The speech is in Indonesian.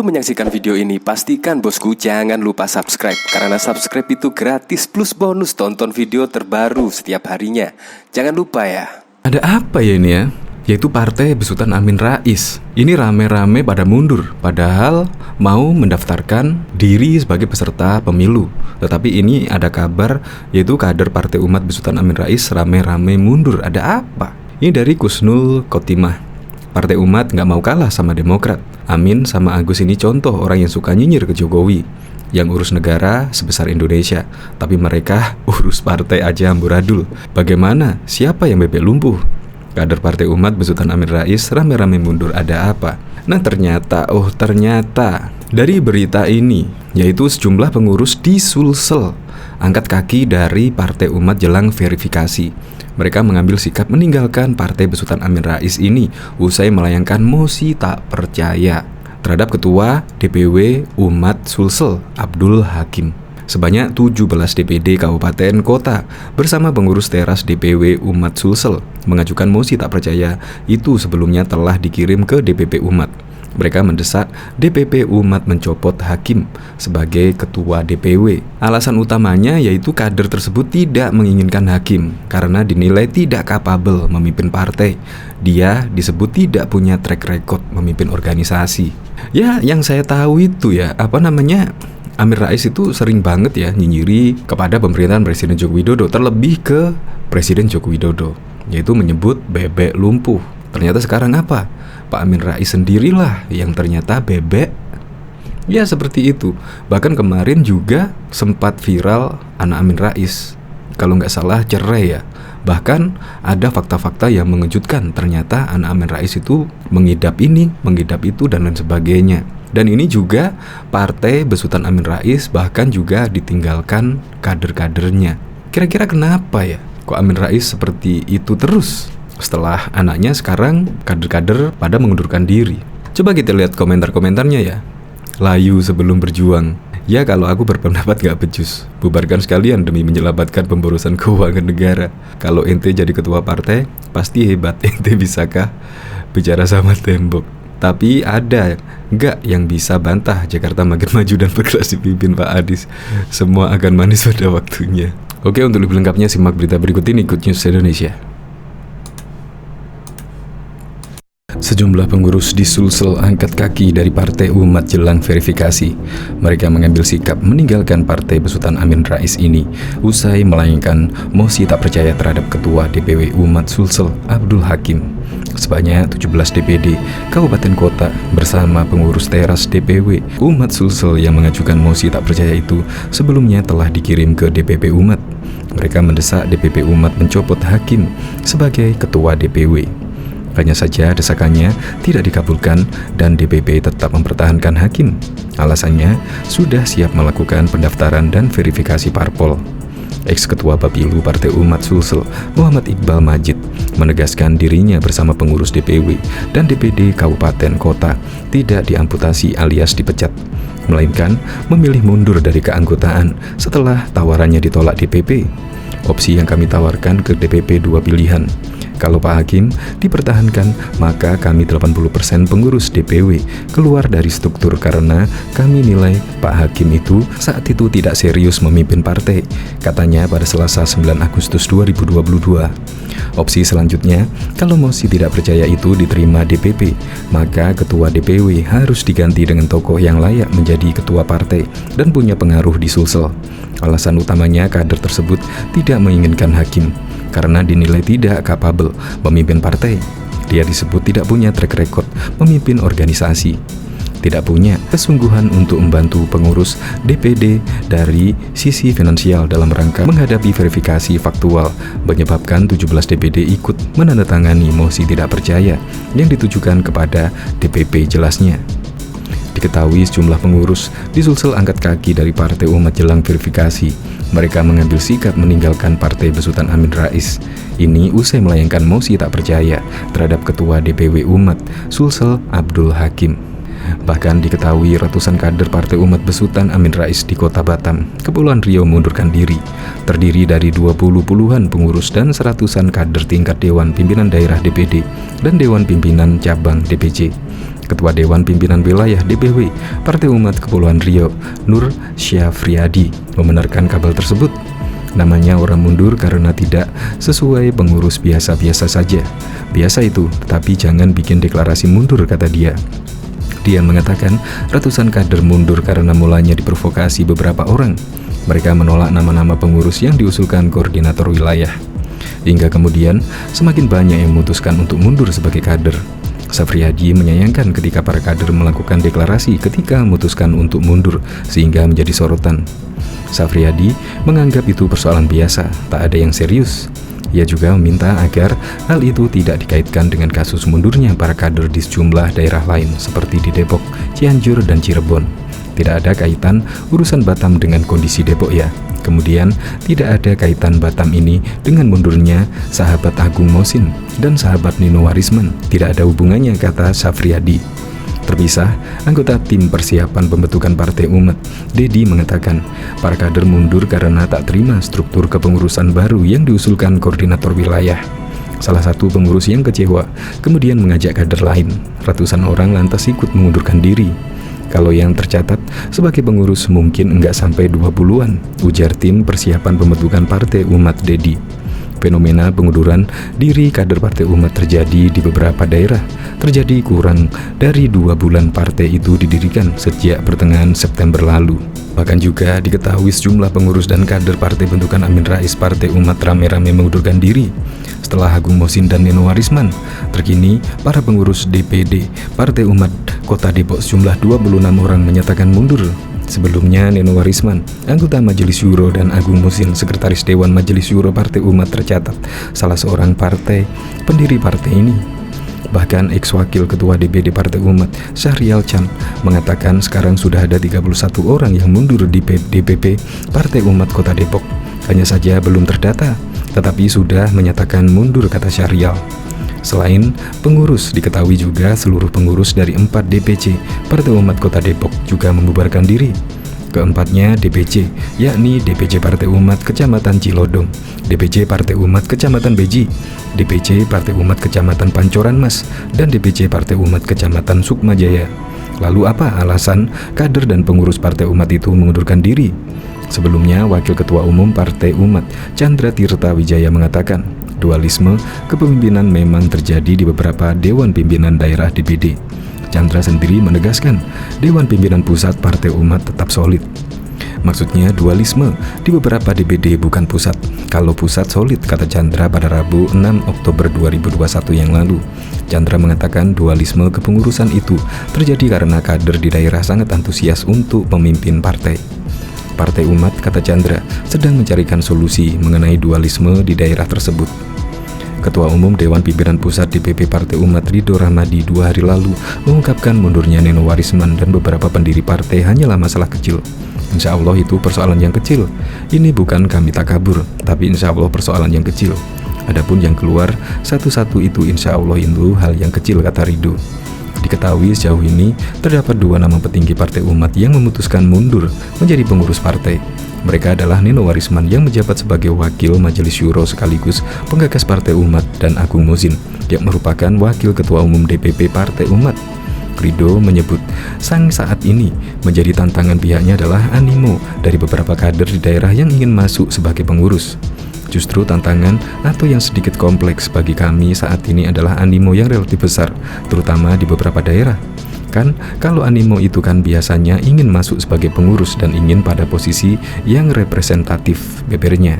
Sebelum menyaksikan video ini, pastikan bosku jangan lupa subscribe. Karena subscribe itu gratis plus bonus tonton video terbaru setiap harinya. Jangan lupa ya. Ada apa ya ini ya? Yaitu Partai Besutan Amin Rais. Ini rame-rame pada mundur, padahal mau mendaftarkan diri sebagai peserta pemilu. Tetapi ini ada kabar, yaitu kader Partai Umat Besutan Amin Rais rame-rame mundur. Ada apa? Ini dari Kusnul Khotimah. Partai Umat nggak mau kalah sama Demokrat. Amin sama Agus ini contoh orang yang suka nyinyir ke Jokowi, yang urus negara sebesar Indonesia, tapi mereka urus partai aja amburadul. Bagaimana? Siapa yang bebek lumpuh? Kader Partai Umat Besutan Amin Rais rame-rame mundur, ada apa? Nah ternyata dari berita ini, yaitu sejumlah pengurus di Sulsel angkat kaki dari Partai Umat jelang verifikasi. Mereka mengambil sikap meninggalkan Partai Besutan Amin Rais ini usai melayangkan mosi tak percaya terhadap Ketua DPW Umat Sulsel, Abdul Hakim. Sebanyak 17 DPD Kabupaten Kota bersama pengurus teras DPW Umat Sulsel mengajukan mosi tak percaya itu sebelumnya telah dikirim ke DPP Umat. Mereka mendesak DPP Umat mencopot Hakim sebagai ketua DPW. Alasan utamanya yaitu kader tersebut tidak menginginkan Hakim karena dinilai tidak kapabel memimpin partai. Dia disebut tidak punya track record memimpin organisasi. Ya, yang saya tahu itu ya, Amin Rais itu sering banget ya nyinyiri kepada pemerintahan Presiden Joko Widodo, terlebih ke Presiden Joko Widodo, yaitu menyebut bebek lumpuh. Ternyata sekarang apa? Pak Amin Rais sendirilah yang ternyata bebek. Ya seperti itu. Bahkan kemarin juga sempat viral anak Amin Rais, kalau nggak salah cerai ya. Bahkan ada fakta-fakta yang mengejutkan. Ternyata anak Amin Rais itu mengidap ini, mengidap itu, dan lain sebagainya. Dan ini juga Partai Besutan Amin Rais bahkan juga ditinggalkan kader-kadernya. Kira-kira kenapa ya? Kok Amin Rais seperti itu terus? Setelah anaknya sekarang kader-kader pada mengundurkan diri. Coba kita lihat komentar-komentarnya ya. Layu sebelum berjuang. Ya kalau aku berpendapat gak becus, bubarkan sekalian demi menyelamatkan pemborosan keuangan negara. Kalau ente jadi ketua partai, pasti hebat. Ente bisakah bicara sama tembok? Tapi ada gak yang bisa bantah Jakarta makin maju dan bergerak dipimpin Pak Adis. Semua akan manis pada waktunya. Oke, untuk lebih lengkapnya simak berita berikut ini, Good News Indonesia. Sejumlah pengurus di Sulsel angkat kaki dari Partai Umat jelang verifikasi. Mereka mengambil sikap meninggalkan Partai Besutan Amin Rais ini usai melayangkan mosi tak percaya terhadap Ketua DPW Umat Sulsel, Abdul Hakim. Sebanyak 17 DPD Kabupaten Kota bersama pengurus teras DPW Umat Sulsel yang mengajukan mosi tak percaya itu sebelumnya telah dikirim ke DPP Umat. Mereka mendesak DPP Umat mencopot Hakim sebagai Ketua DPW. Hanya saja desakannya tidak dikabulkan dan DPP tetap mempertahankan Hakim. Alasannya sudah siap melakukan pendaftaran dan verifikasi parpol. Ex-ketua Bapilu Partai Umat Sulsel, Muhammad Iqbal Majid, menegaskan dirinya bersama pengurus DPW dan DPD Kabupaten Kota tidak diamputasi alias dipecat, melainkan memilih mundur dari keanggotaan setelah tawarannya ditolak DPP. Opsi yang kami tawarkan ke DPP dua pilihan. Kalau Pak Hakim dipertahankan, maka kami 80% pengurus DPW keluar dari struktur karena kami nilai Pak Hakim itu saat itu tidak serius memimpin partai, katanya pada Selasa 9 Agustus 2022. Opsi selanjutnya, kalau mosi tidak percaya itu diterima DPP, maka ketua DPW harus diganti dengan tokoh yang layak menjadi ketua partai dan punya pengaruh di Sulsel. Alasan utamanya kader tersebut tidak menginginkan Hakim karena dinilai tidak kapabel memimpin partai. Dia disebut tidak punya track record memimpin organisasi, tidak punya kesungguhan untuk membantu pengurus DPD dari sisi finansial dalam rangka menghadapi verifikasi faktual, menyebabkan 17 DPD ikut menandatangani mosi tidak percaya yang ditujukan kepada DPP, jelasnya. Diketahui sejumlah pengurus di Sulsel angkat kaki dari Partai Umat jelang verifikasi. Mereka mengambil sikap meninggalkan Partai Besutan Amin Rais ini usai melayangkan mosi tak percaya terhadap Ketua DPW Umat Sulsel, Abdul Hakim. Bahkan diketahui ratusan kader Partai Umat Besutan Amin Rais di Kota Batam, Kepulauan Riau mengundurkan diri, terdiri dari 20-puluhan pengurus dan seratusan kader tingkat Dewan Pimpinan Daerah DPD dan Dewan Pimpinan Cabang DPC. Ketua Dewan Pimpinan Wilayah DPW Partai Umat Kepulauan Riau, Nur Syafriadi, membenarkan kabar tersebut. Namanya orang mundur karena tidak sesuai pengurus biasa-biasa saja. Biasa itu, tetapi jangan bikin deklarasi mundur, kata dia. Dia mengatakan ratusan kader mundur karena mulanya diprovokasi beberapa orang. Mereka menolak nama-nama pengurus yang diusulkan koordinator wilayah. Hingga kemudian semakin banyak yang memutuskan untuk mundur sebagai kader. Syafriadi menyayangkan ketika para kader melakukan deklarasi ketika memutuskan untuk mundur sehingga menjadi sorotan. Syafriadi menganggap itu persoalan biasa, tak ada yang serius. Ia juga meminta agar hal itu tidak dikaitkan dengan kasus mundurnya para kader di sejumlah daerah lain seperti di Depok, Cianjur, dan Cirebon. Tidak ada kaitan urusan Batam dengan kondisi Depok ya. Kemudian tidak ada kaitan Batam ini dengan mundurnya sahabat Agung Mosin dan sahabat Nino Warisman. Tidak ada hubungannya, kata Syafriadi. Terpisah, anggota tim persiapan pembentukan Partai Umat, Dedi, mengatakan para kader mundur karena tak terima struktur kepengurusan baru yang diusulkan koordinator wilayah. Salah satu pengurus yang kecewa kemudian mengajak kader lain. Ratusan orang lantas ikut mengundurkan diri. Kalau yang tercatat sebagai pengurus mungkin enggak sampai 20-an, ujar tim persiapan pembentukan Partai Umat Dedi. Fenomena pengunduran diri kader Partai Umat terjadi di beberapa daerah. Terjadi kurang dari 2 bulan partai itu didirikan sejak pertengahan September lalu. Bahkan juga diketahui sejumlah pengurus dan kader partai bentukan Amin Rais Partai Umat rame-rame mengundurkan diri setelah Agung Mosin dan Nino Warisman. Terkini, para pengurus DPD Partai Umat Kota Depok sejumlah 26 orang menyatakan mundur. Sebelumnya, Nino Warisman, anggota Majelis Syuro, dan Agung Mosin, Sekretaris Dewan Majelis Syuro Partai Umat, tercatat salah seorang partai pendiri partai ini. Bahkan ex-wakil Ketua DPD Partai Umat, Syahrial Chan, mengatakan sekarang sudah ada 31 orang yang mundur di DPP Partai Umat Kota Depok. Hanya saja belum terdata, tetapi sudah menyatakan mundur, kata Syahrial. Selain pengurus, diketahui juga seluruh pengurus dari 4 DPC Partai Umat Kota Depok juga membubarkan diri. Keempatnya DPC, yakni DPC Partai Umat Kecamatan Cilodong, DPC Partai Umat Kecamatan Beji, DPC Partai Umat Kecamatan Pancoran Mas, dan DPC Partai Umat Kecamatan Sukmajaya. Lalu apa alasan kader dan pengurus Partai Umat itu mengundurkan diri? Sebelumnya, Wakil Ketua Umum Partai Umat, Chandra Tirta Wijaya, mengatakan dualisme kepemimpinan memang terjadi di beberapa Dewan Pimpinan Daerah DPD. Chandra sendiri menegaskan Dewan Pimpinan Pusat Partai Umat tetap solid. Maksudnya dualisme di beberapa DPD bukan pusat. Kalau pusat solid, kata Chandra pada Rabu 6 Oktober 2021 yang lalu. Chandra mengatakan dualisme kepengurusan itu terjadi karena kader di daerah sangat antusias untuk memimpin partai. Partai Umat, kata Chandra, sedang mencarikan solusi mengenai dualisme di daerah tersebut. Ketua Umum Dewan Pimpinan Pusat DPP Partai Umat, Ridho Rahmadi, 2 hari lalu mengungkapkan mundurnya Nino Warisman dan beberapa pendiri partai hanyalah masalah kecil. Insya Allah itu persoalan yang kecil. Ini bukan kami takabur, tapi insya Allah persoalan yang kecil. Adapun yang keluar satu-satu itu insya Allah itu hal yang kecil, kata Ridho. Diketahui sejauh ini terdapat 2 nama petinggi Partai Umat yang memutuskan mundur menjadi pengurus partai. Mereka adalah Nino Warisman yang menjabat sebagai Wakil Majelis Syuro sekaligus penggagas Partai Umat, dan Agung Mosin yang merupakan Wakil Ketua Umum DPP Partai Umat. Ridho menyebut saat ini menjadi tantangan pihaknya adalah animo dari beberapa kader di daerah yang ingin masuk sebagai pengurus. Justru tantangan atau yang sedikit kompleks bagi kami saat ini adalah animo yang relatif besar, terutama di beberapa daerah. Kan kalau animo itu kan biasanya ingin masuk sebagai pengurus dan ingin pada posisi yang representatif, bebernya.